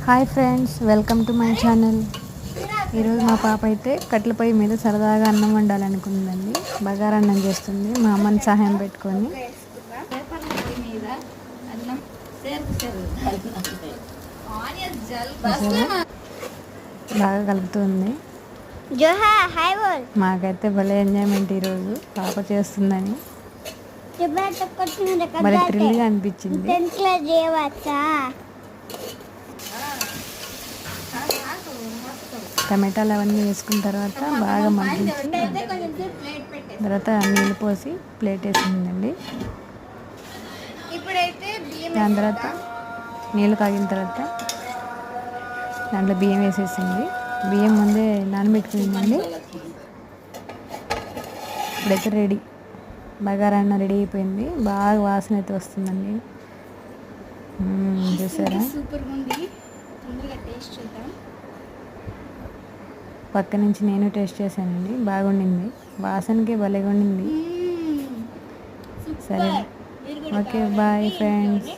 Hi friends, welcome to my channel. ఈరోజు మా పాప అయితే కట్టెల పొయ్యి మీద సరదాగా అన్నం వండాలనుకుందండి. బగారా అన్నం చేస్తుంది మా అమ్మని సహాయం పెట్టుకొని. బాగా కలుపుతుంది. మాకైతే భలే ఎంజాయ్మెంట్ ఈరోజు పాప చేస్తుందని. భలే థ్రిల్గా అనిపించింది. టమాటాలు అవన్నీ వేసుకున్న తర్వాత బాగా మగ్గించి తర్వాత నీళ్ళు పోసి ప్లేట్ వేసిందండి. దాని తర్వాత నీళ్ళు కాగిన తర్వాత దాంట్లో బియ్యం వేసేసింది. బియ్యం ముందే నానబెట్టుకుందండి. ఇప్పుడైతే రెడీ, బగారా అన్నం రెడీ అయిపోయింది. బాగా వాసన అయితే వస్తుందండి. చూసారా? పక్క నుంచి నేను టేస్ట్ చేశానండి. బాగుండింది, వాసనకి భలేగా ఉండింది. సరే, ఓకే, బాయ్ ఫ్రెండ్స్.